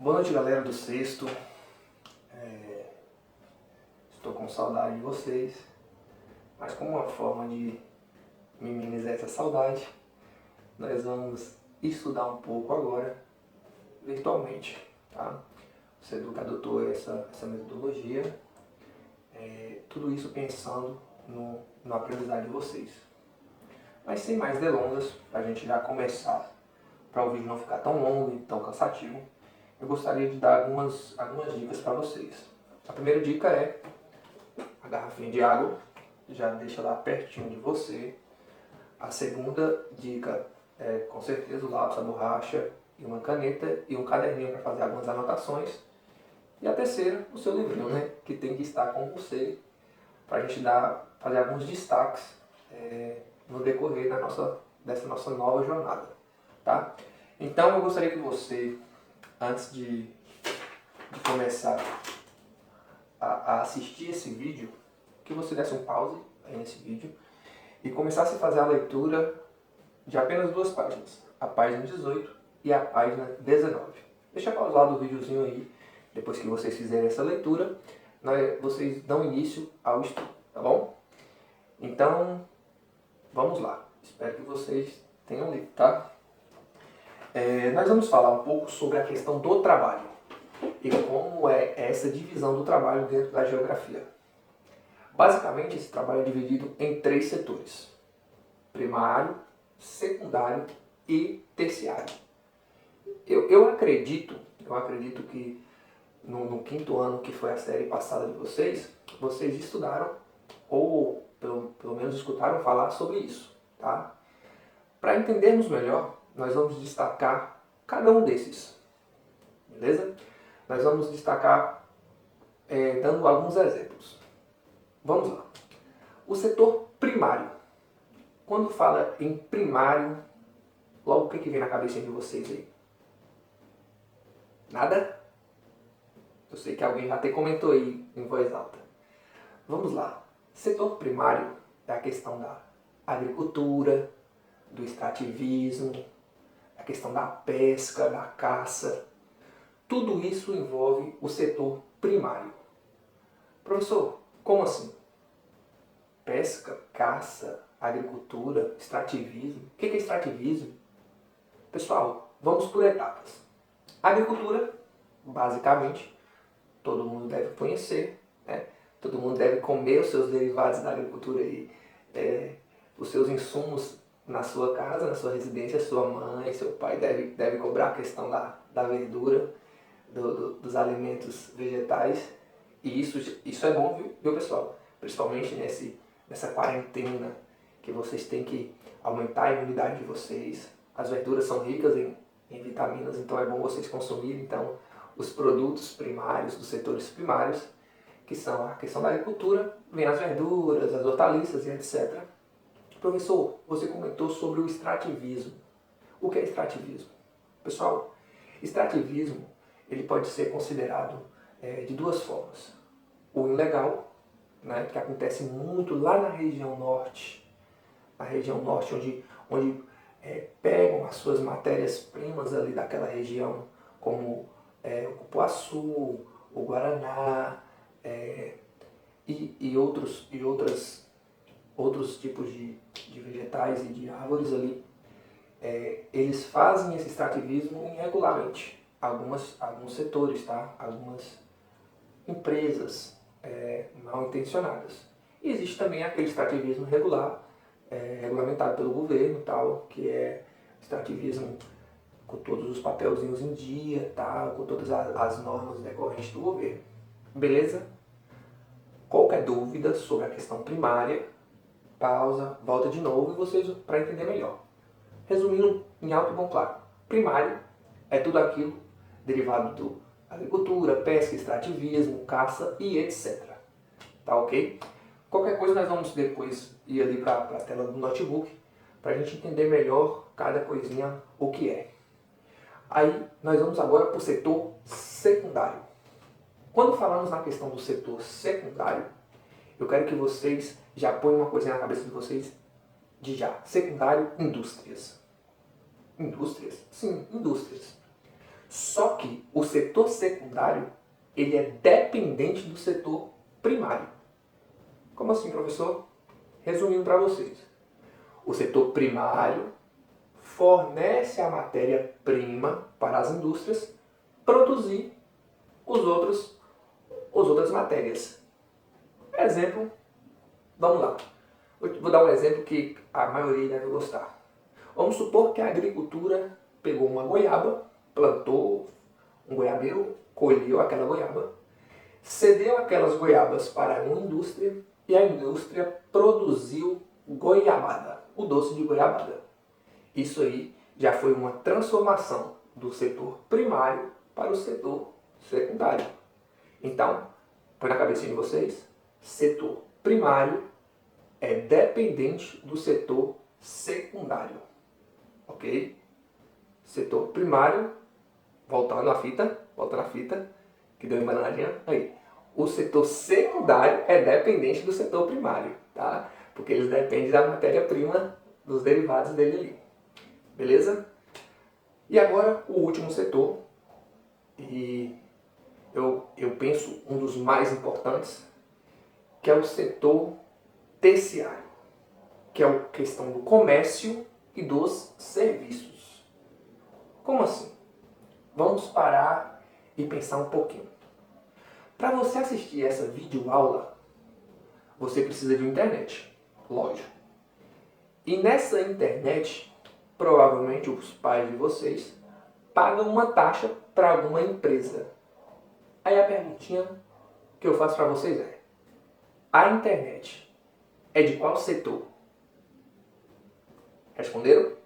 Boa noite, galera do sexto. Estou com saudade de vocês, mas como uma forma de minimizar essa saudade, nós vamos estudar um pouco agora, virtualmente, tá? O Seduc adotou essa metodologia, tudo isso pensando no aprendizado de vocês. Mas sem mais delongas, para a gente já começar, para o vídeo não ficar tão longo e tão cansativo, eu gostaria de dar algumas dicas para vocês. A primeira dica é a garrafinha de água, já deixa lá pertinho de você. A segunda dica é com certeza o lápis, a borracha e uma caneta e um caderninho para fazer algumas anotações. E a terceira, o seu livrinho, né, que tem que estar com você para a gente fazer alguns destaques no decorrer dessa nossa nova jornada, tá? Então eu gostaria que você, antes de começar a assistir esse vídeo, que você desse um pause aí nesse vídeo e começasse a fazer a leitura de apenas duas páginas, a página 18 e a página 19. Deixa pausado o videozinho aí, depois que vocês fizerem essa leitura, vocês dão início ao estudo, tá bom? Então, vamos lá. Espero que vocês tenham lido, tá? Nós vamos falar um pouco sobre a questão do trabalho e como é essa divisão do trabalho dentro da geografia. Basicamente, esse trabalho é dividido em três setores: primário, secundário e terciário. Eu acredito que no quinto ano, que foi a série passada de vocês estudaram ou pelo menos escutaram falar sobre isso, tá? Para entendermos melhor, nós vamos destacar cada um desses, beleza? Nós vamos destacar dando alguns exemplos. Vamos lá. O setor primário. Quando fala em primário, logo o que vem na cabecinha de vocês aí? Nada? Eu sei que alguém já até comentou aí em voz alta. Vamos lá. Setor primário é a questão da agricultura, do extrativismo, a questão da pesca, da caça. Tudo isso envolve o setor primário. Professor, como assim? Pesca, caça, agricultura, extrativismo. O que é extrativismo? Pessoal, vamos por etapas. Agricultura, basicamente, todo mundo deve conhecer, né? Todo mundo deve comer os seus derivados da agricultura e os seus insumos na sua casa, na sua residência. Sua mãe, seu pai deve cobrar a questão da verdura, dos alimentos vegetais. E isso é bom, viu pessoal? Principalmente nessa quarentena, que vocês têm que aumentar a imunidade de vocês. As verduras são ricas em vitaminas, então é bom vocês consumirem então os produtos primários, dos setores primários, que são a questão da agricultura, vem as verduras, as hortaliças e etc. Professor, você comentou sobre o extrativismo. O que é extrativismo? Pessoal, extrativismo ele pode ser considerado de duas formas. O ilegal, né, que acontece muito lá na região norte onde pegam as suas matérias-primas ali daquela região, como o cupuaçu, o guaraná e outros tipos de vegetais e de árvores ali. Eles fazem esse extrativismo irregularmente. Alguns setores, tá? Algumas empresas mal intencionadas. E existe também aquele extrativismo regular, regulamentado pelo governo, tal, que é extrativismo com todos os papelzinhos em dia, tal, com todas as normas decorrentes do governo. Beleza? Qualquer dúvida sobre a questão primária, pausa, volta de novo e vocês para entender melhor. Resumindo em alto e bom claro, primário é tudo aquilo derivado da agricultura, pesca, extrativismo, caça e etc. Tá ok? Qualquer coisa nós vamos depois ir ali para a tela do notebook para a gente entender melhor cada coisinha o que é. Aí nós vamos agora para o setor secundário. Quando falamos na questão do setor secundário, eu quero que vocês já ponham uma coisinha na cabeça de vocês de já. Secundário, indústrias. Indústrias? Sim, indústrias. Só que o setor secundário, ele é dependente do setor primário. Como assim, professor? Resumindo para vocês. O setor primário fornece a matéria-prima para as indústrias produzir as outras matérias. Exemplo, vamos lá. Vou dar um exemplo que a maioria deve gostar. Vamos supor que a agricultura pegou uma goiaba, plantou um goiabeiro, colheu aquela goiaba, cedeu aquelas goiabas para uma indústria e a indústria produziu goiabada, o doce de goiabada. Isso aí já foi uma transformação do setor primário para o setor secundário. Então, põe na cabecinha de vocês, setor primário é dependente do setor secundário. Ok? Setor primário, voltando à fita, que deu embananadinha, aí. O setor secundário é dependente do setor primário, tá? Porque eles dependem da matéria-prima, dos derivados dele ali. Beleza? E agora o último setor, e eu penso um dos mais importantes, que é o setor terciário, que é a questão do comércio e dos serviços. Como assim? Vamos parar e pensar um pouquinho. Para você assistir essa videoaula, você precisa de internet, lógico. E nessa internet, provavelmente os pais de vocês pagam uma taxa para alguma empresa. Aí a perguntinha que eu faço para vocês é: a internet é de qual setor? Responderam?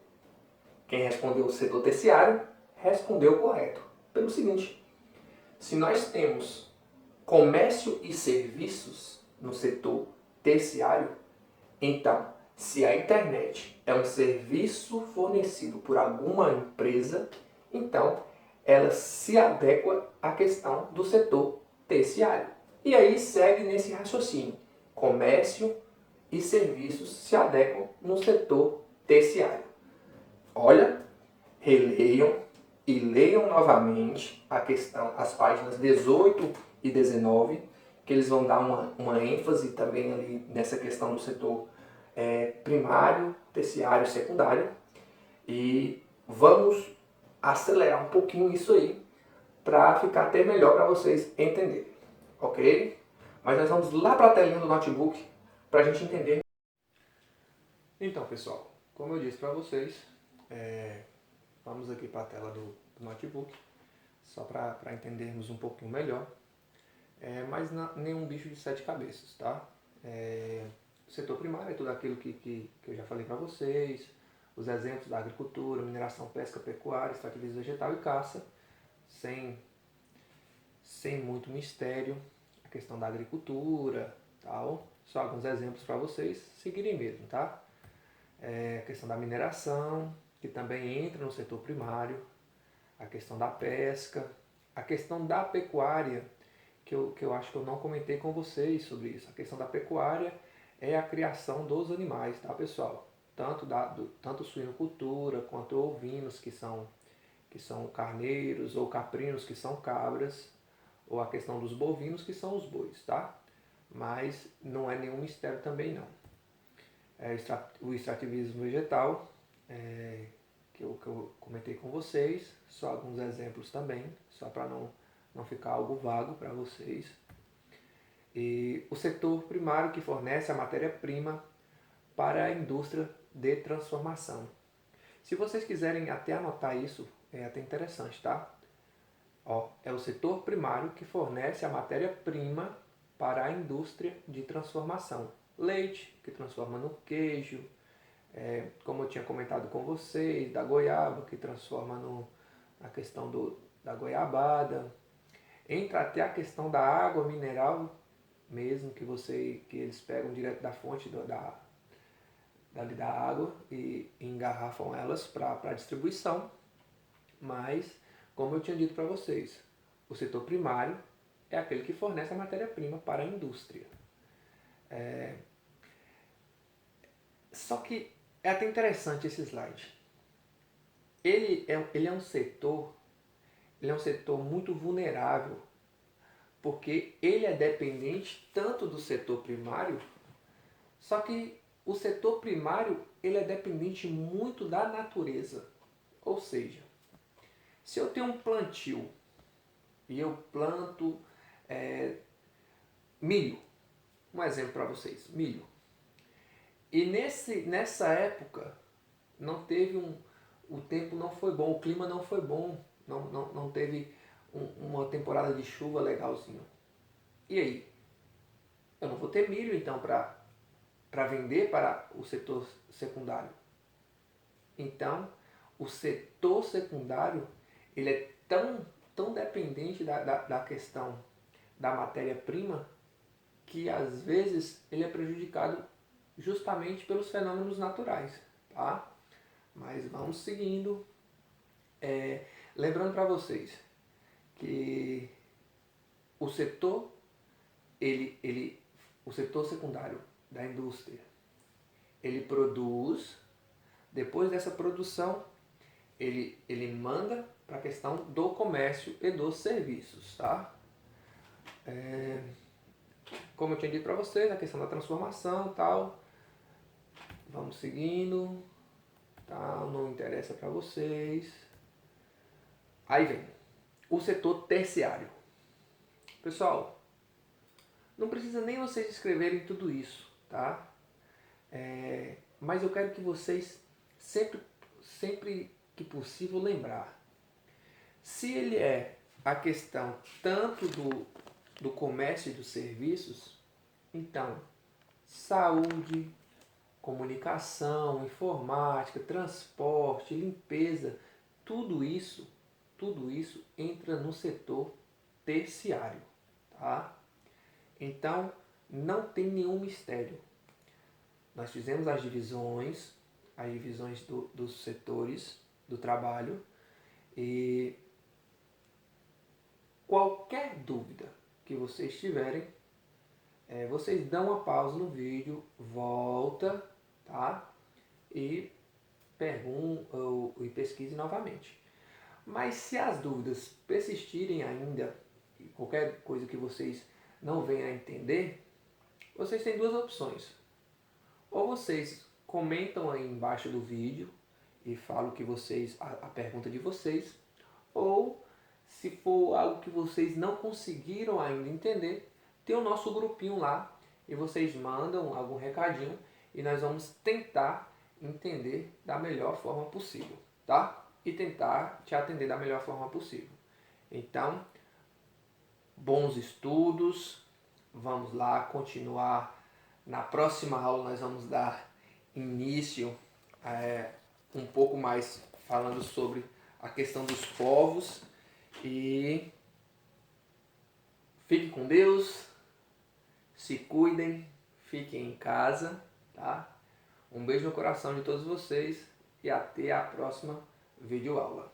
Quem respondeu o setor terciário respondeu correto. Pelo seguinte: se nós temos comércio e serviços no setor terciário, então, se a internet é um serviço fornecido por alguma empresa, então ela se adequa à questão do setor terciário. E aí segue nesse raciocínio: comércio e serviços se adequam no setor terciário. Olha, releiam e leiam novamente a questão, as páginas 18 e 19, que eles vão dar uma ênfase também ali nessa questão do setor primário, terciário e secundário. E vamos acelerar um pouquinho isso aí para ficar até melhor para vocês entenderem, ok? Mas nós vamos lá para a telinha do notebook para a gente entender. Então, pessoal, como eu disse para vocês, vamos aqui para a tela do notebook, só para entendermos um pouquinho melhor. Mas nenhum bicho de 7 cabeças, tá? O setor primário é tudo aquilo que eu já falei para vocês, os exemplos da agricultura, mineração, pesca, pecuária, extrativismo vegetal e caça, sem muito mistério, a questão da agricultura, tal. Só alguns exemplos para vocês seguirem mesmo, tá? A questão da mineração, que também entra no setor primário, a questão da pesca, a questão da pecuária, que eu acho que eu não comentei com vocês sobre isso. A questão da pecuária é a criação dos animais, tá, pessoal? Tanto suinocultura quanto ovinos, que são carneiros, ou caprinos, que são cabras, ou a questão dos bovinos, que são os bois, tá? Mas não é nenhum mistério também não. O extrativismo vegetal, que eu comentei com vocês, só alguns exemplos também, só para não ficar algo vago para vocês. E o setor primário, que fornece a matéria-prima para a indústria de transformação. Se vocês quiserem até anotar isso, é até interessante, tá? É o setor primário que fornece a matéria-prima para a indústria de transformação. Leite, que transforma no queijo, como eu tinha comentado com vocês, da goiaba, que transforma na questão da goiabada. Entra até a questão da água mineral mesmo, que eles pegam direto da fonte da água e engarrafam elas para distribuição. Mas, como eu tinha dito para vocês, o setor primário é aquele que fornece a matéria-prima para a indústria. Só que é até interessante esse slide. Ele é um setor ele é um setor muito vulnerável, porque ele é dependente tanto do setor primário, só que o setor primário ele é dependente muito da natureza. Ou seja, se eu tenho um plantio e eu planto milho, um exemplo para vocês, milho, e nessa época não teve o tempo não foi bom, o clima não foi bom, não teve uma temporada de chuva legalzinho. E aí? Eu não vou ter milho então para vender para o setor secundário. Então, o setor secundário ele é tão dependente da questão da matéria-prima que às vezes ele é prejudicado justamente pelos fenômenos naturais, tá? Mas vamos seguindo. Lembrando para vocês que o setor, o setor secundário da indústria, ele produz, depois dessa produção, ele manda para a questão do comércio e dos serviços, tá? Como eu tinha dito para vocês, a questão da transformação e tal. Vamos seguindo. Tal, não interessa para vocês. Aí vem o setor terciário. Pessoal, não precisa nem vocês escreverem tudo isso, tá? Mas eu quero que vocês sempre que possível lembrar. Se ele é a questão tanto do comércio e dos serviços, então saúde, comunicação, informática, transporte, limpeza, tudo isso entra no setor terciário, tá? Então, não tem nenhum mistério. Nós fizemos as divisões dos setores do trabalho e qualquer dúvida que vocês tiverem, vocês dão uma pausa no vídeo, volta, tá? E perguntam e pesquise novamente. Mas se as dúvidas persistirem ainda, qualquer coisa que vocês não venham a entender, vocês têm duas opções. Ou vocês comentam aí embaixo do vídeo e falam que a pergunta de vocês, ou se for algo que vocês não conseguiram ainda entender, tem o nosso grupinho lá e vocês mandam algum recadinho e nós vamos tentar entender da melhor forma possível, tá? E tentar te atender da melhor forma possível. Então, bons estudos, vamos lá continuar. Na próxima aula nós vamos dar início um pouco mais falando sobre a questão dos povos e fiquem com Deus, se cuidem, fiquem em casa, tá? Um beijo no coração de todos vocês e até a próxima videoaula.